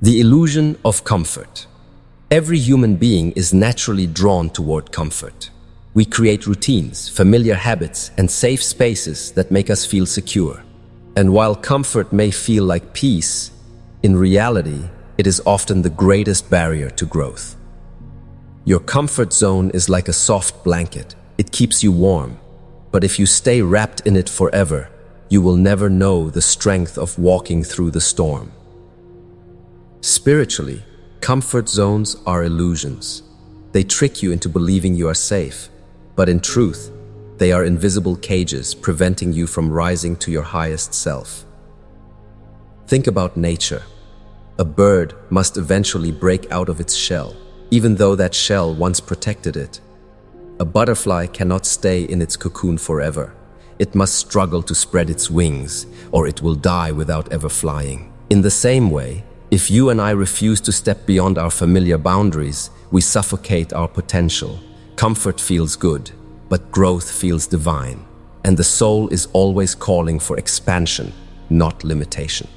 The illusion of comfort. Every human being is naturally drawn toward comfort. We create routines, familiar habits, and safe spaces that make us feel secure. And while comfort may feel like peace, in reality, it is often the greatest barrier to growth. Your comfort zone is like a soft blanket. It keeps you warm. But if you stay wrapped in it forever, you will never know the strength of walking through the storm. Spiritually, comfort zones are illusions. They trick you into believing you are safe, but in truth, they are invisible cages preventing you from rising to your highest self. Think about nature. A bird must eventually break out of its shell, even though that shell once protected it. A butterfly cannot stay in its cocoon forever. It must struggle to spread its wings, or it will die without ever flying. In the same way, if you and I refuse to step beyond our familiar boundaries, we suffocate our potential. Comfort feels good, but growth feels divine. And the soul is always calling for expansion, not limitation.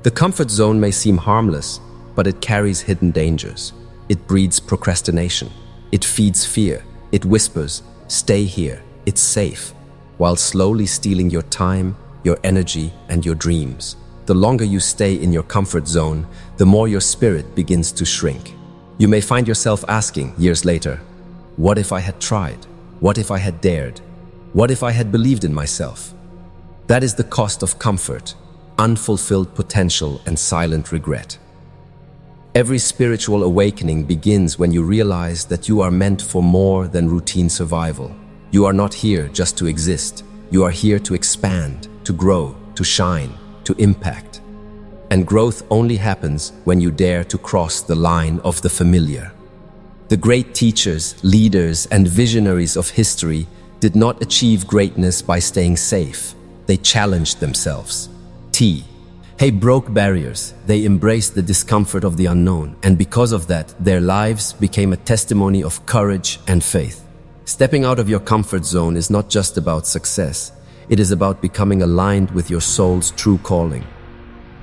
The comfort zone may seem harmless, but it carries hidden dangers. It breeds procrastination. It feeds fear. It whispers, "Stay here, it's safe," while slowly stealing your time, your energy, and your dreams. The longer you stay in your comfort zone, the more your spirit begins to shrink. You may find yourself asking, years later, what if I had tried? What if I had dared? What if I had believed in myself? That is the cost of comfort, unfulfilled potential, and silent regret. Every spiritual awakening begins when you realize that you are meant for more than routine survival. You are not here just to exist. You are here to expand, to grow, to shine, to impact. And growth only happens when you dare to cross the line of the familiar. The great teachers, leaders, and visionaries of history did not achieve greatness by staying safe. They challenged themselves. They broke barriers. They embraced the discomfort of the unknown, and because of that, their lives became a testimony of courage and faith. Stepping out of your comfort zone is not just about success. It is about becoming aligned with your soul's true calling.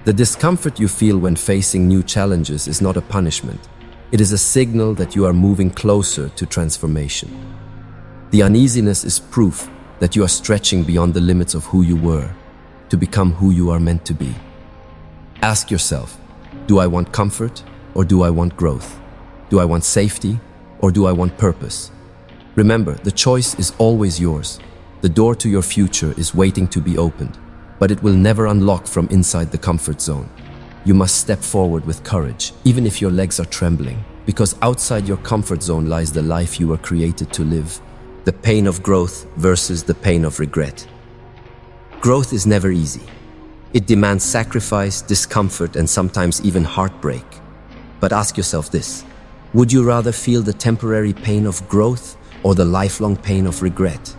The discomfort you feel when facing new challenges is not a punishment. It is a signal that you are moving closer to transformation. The uneasiness is proof that you are stretching beyond the limits of who you were to become who you are meant to be. Ask yourself, do I want comfort or do I want growth? Do I want safety or do I want purpose? Remember, the choice is always yours. The door to your future is waiting to be opened, but it will never unlock from inside the comfort zone. You must step forward with courage, even if your legs are trembling, because outside your comfort zone lies the life you were created to live. The pain of growth versus the pain of regret. Growth is never easy. It demands sacrifice, discomfort, and sometimes even heartbreak. But ask yourself this: would you rather feel the temporary pain of growth or the lifelong pain of regret?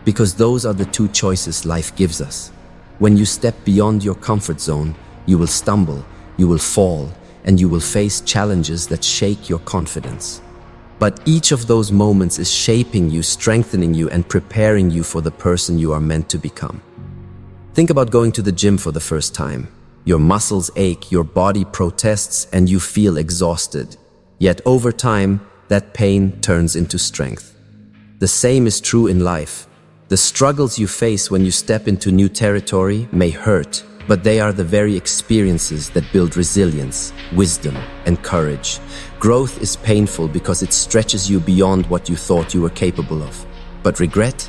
Because those are the two choices life gives us. When you step beyond your comfort zone, you will stumble, you will fall, and you will face challenges that shake your confidence. But each of those moments is shaping you, strengthening you, and preparing you for the person you are meant to become. Think about going to the gym for the first time. Your muscles ache, your body protests, and you feel exhausted. Yet over time, that pain turns into strength. The same is true in life. The struggles you face when you step into new territory may hurt, but they are the very experiences that build resilience, wisdom, and courage. Growth is painful because it stretches you beyond what you thought you were capable of. But regret?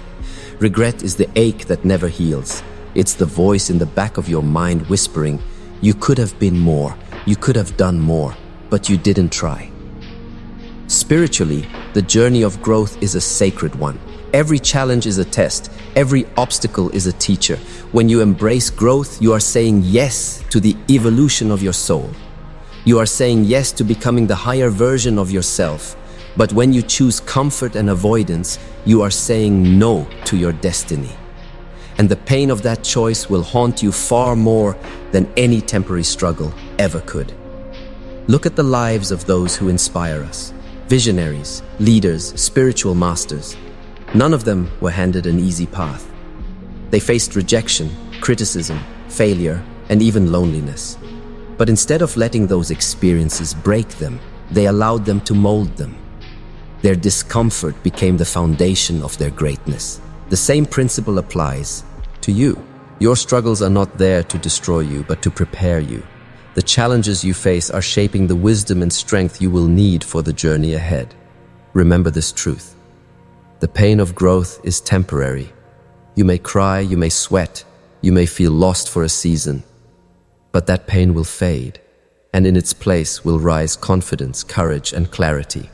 Regret is the ache that never heals. It's the voice in the back of your mind whispering, "You could have been more, you could have done more, but you didn't try." Spiritually, the journey of growth is a sacred one. Every challenge is a test. Every obstacle is a teacher. When you embrace growth, you are saying yes to the evolution of your soul. You are saying yes to becoming the higher version of yourself. But when you choose comfort and avoidance, you are saying no to your destiny. And the pain of that choice will haunt you far more than any temporary struggle ever could. Look at the lives of those who inspire us. Visionaries, leaders, spiritual masters. None of them were handed an easy path. They faced rejection, criticism, failure, and even loneliness. But instead of letting those experiences break them, they allowed them to mold them. Their discomfort became the foundation of their greatness. The same principle applies to you. Your struggles are not there to destroy you, but to prepare you. The challenges you face are shaping the wisdom and strength you will need for the journey ahead. Remember this truth. The pain of growth is temporary. You may cry, you may sweat, you may feel lost for a season, but that pain will fade, and in its place will rise confidence, courage, and clarity.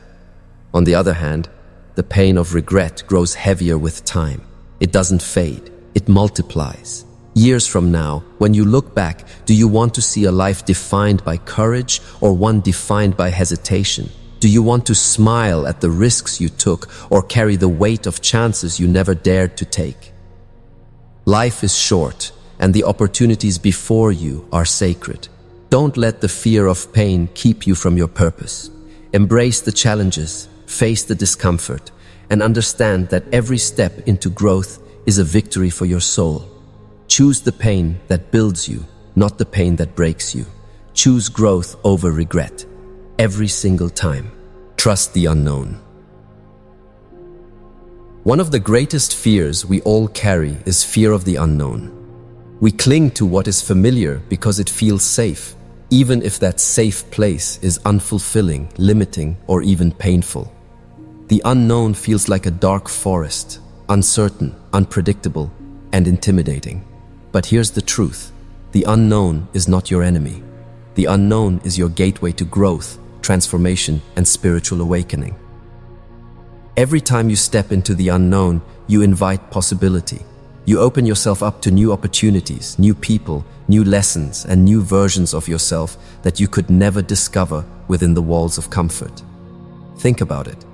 On the other hand, the pain of regret grows heavier with time. It doesn't fade, it multiplies. Years from now, when you look back, do you want to see a life defined by courage or one defined by hesitation? Do you want to smile at the risks you took or carry the weight of chances you never dared to take? Life is short, and the opportunities before you are sacred. Don't let the fear of pain keep you from your purpose. Embrace the challenges, face the discomfort, and understand that every step into growth is a victory for your soul. Choose the pain that builds you, not the pain that breaks you. Choose growth over regret. Every single time. Trust the unknown. One of the greatest fears we all carry is fear of the unknown. We cling to what is familiar because it feels safe, even if that safe place is unfulfilling, limiting, or even painful. The unknown feels like a dark forest, uncertain, unpredictable, and intimidating. But here's the truth. The unknown is not your enemy. The unknown is your gateway to growth, transformation, and spiritual awakening. Every time you step into the unknown, you invite possibility. You open yourself up to new opportunities, new people, new lessons, and new versions of yourself that you could never discover within the walls of comfort. Think about it.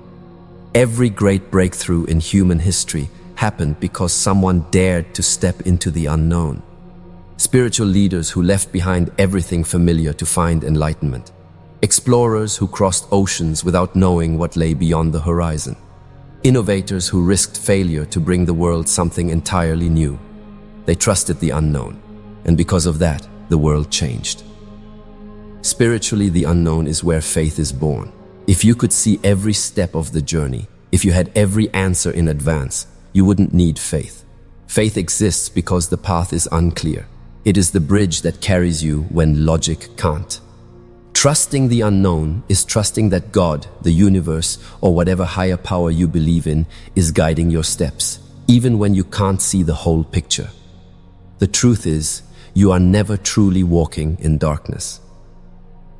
Every great breakthrough in human history happened because someone dared to step into the unknown. Spiritual leaders who left behind everything familiar to find enlightenment. Explorers who crossed oceans without knowing what lay beyond the horizon. Innovators who risked failure to bring the world something entirely new. They trusted the unknown, and because of that, the world changed. Spiritually, the unknown is where faith is born. If you could see every step of the journey, if you had every answer in advance, you wouldn't need faith. Faith exists because the path is unclear. It is the bridge that carries you when logic can't. Trusting the unknown is trusting that God, the universe, or whatever higher power you believe in is guiding your steps, even when you can't see the whole picture. The truth is, you are never truly walking in darkness.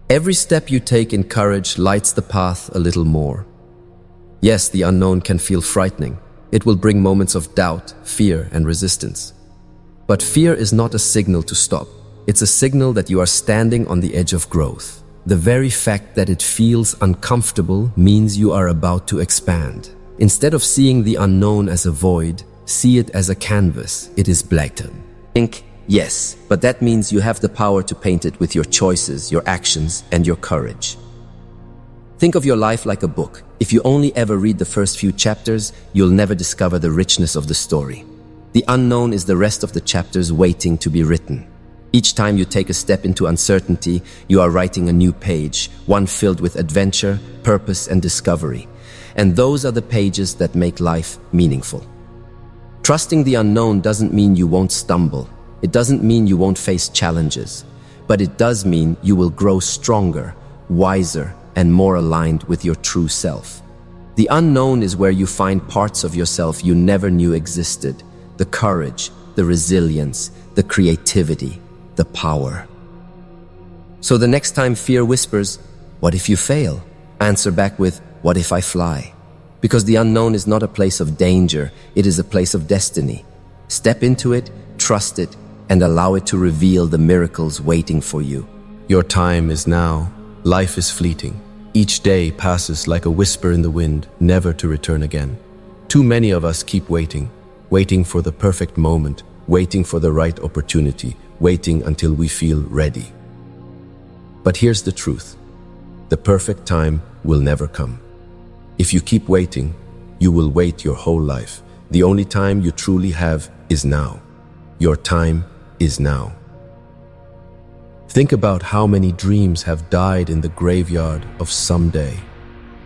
Every step you take in courage lights the path a little more. Yes, the unknown can feel frightening. It will bring moments of doubt, fear, and resistance. But fear is not a signal to stop. It's a signal that you are standing on the edge of growth. The very fact that it feels uncomfortable means you are about to expand. Instead of seeing the unknown as a void, see it as a canvas. It is blank. Think, yes, but that means you have the power to paint it with your choices, your actions, and your courage. Think of your life like a book. If you only ever read the first few chapters, you'll never discover the richness of the story. The unknown is the rest of the chapters waiting to be written. Each time you take a step into uncertainty, you are writing a new page, one filled with adventure, purpose, and discovery. And those are the pages that make life meaningful. Trusting the unknown doesn't mean you won't stumble. It doesn't mean you won't face challenges. But it does mean you will grow stronger, wiser, and more aligned with your true self. The unknown is where you find parts of yourself you never knew existed. The courage, the resilience, the creativity, the power. So the next time fear whispers, "What if you fail?" answer back with, "What if I fly?" Because the unknown is not a place of danger, it is a place of destiny. Step into it, trust it, and allow it to reveal the miracles waiting for you. Your time is now. Life is fleeting. Each day passes like a whisper in the wind, never to return again. Too many of us keep waiting for the perfect moment, waiting for the right opportunity, waiting until we feel ready. But here's the truth. The perfect time will never come. If you keep waiting, you will wait your whole life. The only time you truly have is now. Your time is now. Think about how many dreams have died in the graveyard of someday.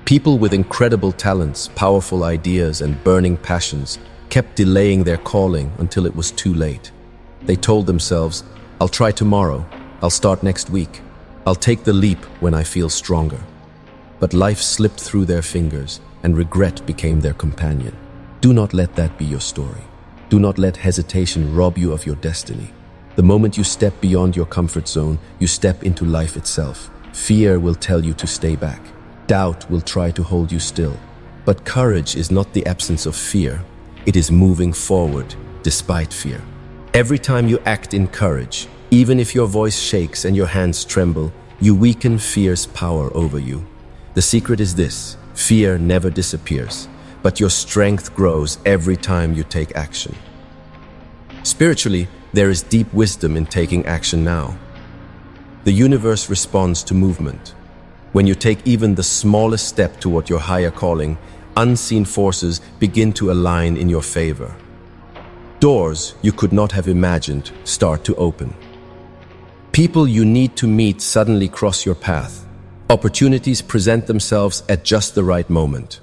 People with incredible talents, powerful ideas, and burning passions kept delaying their calling until it was too late. They told themselves, "I'll try tomorrow, I'll start next week, I'll take the leap when I feel stronger." But life slipped through their fingers, and regret became their companion. Do not let that be your story. Do not let hesitation rob you of your destiny. The moment you step beyond your comfort zone, you step into life itself. Fear will tell you to stay back. Doubt will try to hold you still. But courage is not the absence of fear. It is moving forward despite fear. Every time you act in courage, even if your voice shakes and your hands tremble, you weaken fear's power over you. The secret is this: fear never disappears, but your strength grows every time you take action. Spiritually, there is deep wisdom in taking action now. The universe responds to movement. When you take even the smallest step toward your higher calling, unseen forces begin to align in your favor. Doors you could not have imagined start to open. People you need to meet suddenly cross your path. Opportunities present themselves at just the right moment.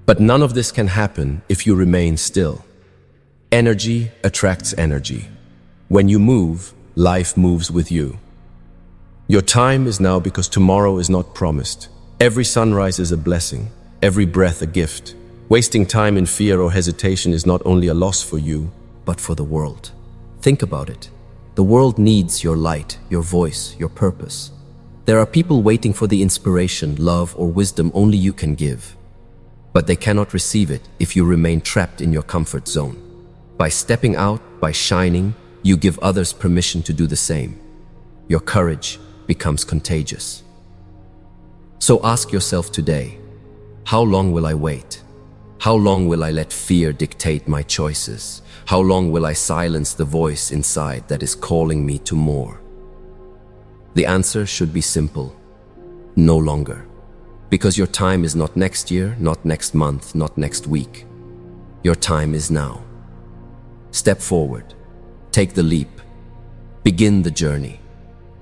But none of this can happen if you remain still. Energy attracts energy. When you move, life moves with you. Your time is now because tomorrow is not promised. Every sunrise is a blessing, every breath a gift. Wasting time in fear or hesitation is not only a loss for you, but for the world. Think about it. The world needs your light, your voice, your purpose. There are people waiting for the inspiration, love, or wisdom only you can give. But they cannot receive it if you remain trapped in your comfort zone. By stepping out, by shining, you give others permission to do the same. Your courage becomes contagious. So ask yourself today, how long will I wait? How long will I let fear dictate my choices? How long will I silence the voice inside that is calling me to more? The answer should be simple: no longer. Because your time is not next year, not next month, not next week. Your time is now. Step forward. Take the leap. Begin the journey.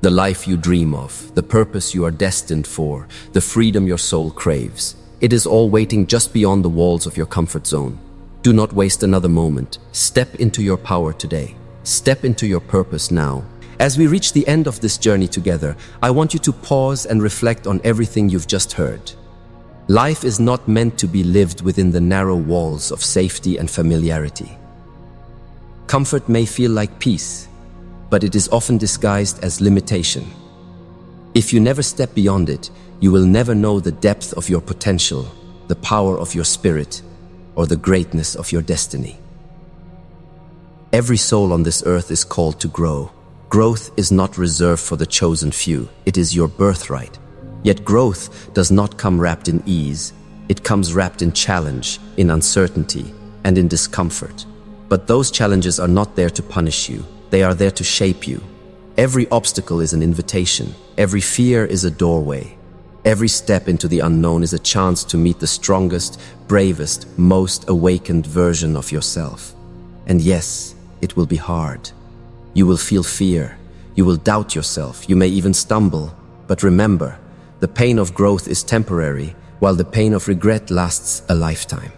The life you dream of, the purpose you are destined for, the freedom your soul craves. It is all waiting just beyond the walls of your comfort zone. Do not waste another moment. Step into your power today. Step into your purpose now. As we reach the end of this journey together, I want you to pause and reflect on everything you've just heard. Life is not meant to be lived within the narrow walls of safety and familiarity. Comfort may feel like peace, but it is often disguised as limitation. If you never step beyond it, you will never know the depth of your potential, the power of your spirit, or the greatness of your destiny. Every soul on this earth is called to grow. Growth is not reserved for the chosen few. It is your birthright. Yet growth does not come wrapped in ease. It comes wrapped in challenge, in uncertainty, and in discomfort. But those challenges are not there to punish you. They are there to shape you. Every obstacle is an invitation. Every fear is a doorway. Every step into the unknown is a chance to meet the strongest, bravest, most awakened version of yourself. And yes, it will be hard. You will feel fear. You will doubt yourself. You may even stumble. But remember, the pain of growth is temporary, while the pain of regret lasts a lifetime.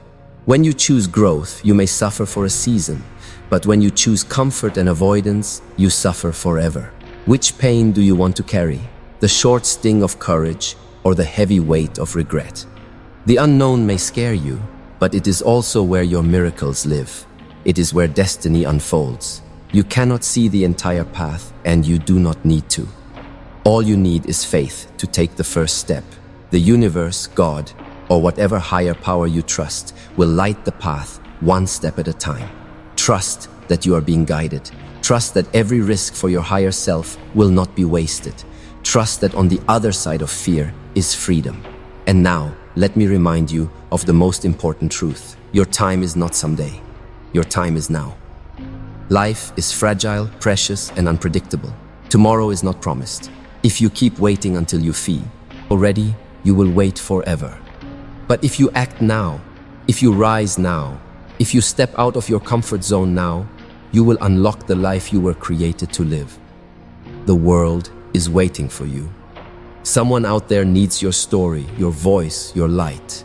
When you choose growth, you may suffer for a season. But when you choose comfort and avoidance, you suffer forever. Which pain do you want to carry? The short sting of courage or the heavy weight of regret? The unknown may scare you, but it is also where your miracles live. It is where destiny unfolds. You cannot see the entire path, and you do not need to. All you need is faith to take the first step. The universe, God, or whatever higher power you trust will light the path one step at a time. Trust that you are being guided. Trust that every risk for your higher self will not be wasted. Trust that on the other side of fear is freedom. And now, let me remind you of the most important truth. Your time is not someday. Your time is now. Life is fragile, precious, and unpredictable. Tomorrow is not promised. If you keep waiting until you feel already, you will wait forever. But if you act now, if you rise now, if you step out of your comfort zone now, you will unlock the life you were created to live. The world is waiting for you. Someone out there needs your story, your voice, your light.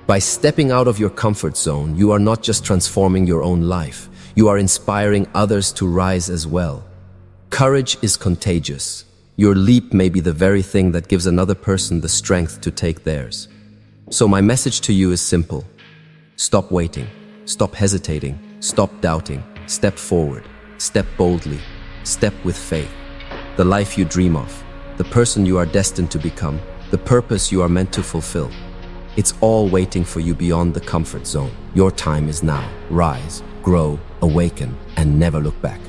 By stepping out of your comfort zone, you are not just transforming your own life, you are inspiring others to rise as well. Courage is contagious. Your leap may be the very thing that gives another person the strength to take theirs. So my message to you is simple. Stop waiting, stop hesitating, stop doubting, step forward, step boldly, step with faith. The life you dream of, the person you are destined to become, the purpose you are meant to fulfill. It's all waiting for you beyond the comfort zone. Your time is now. Rise, grow, awaken, and never look back.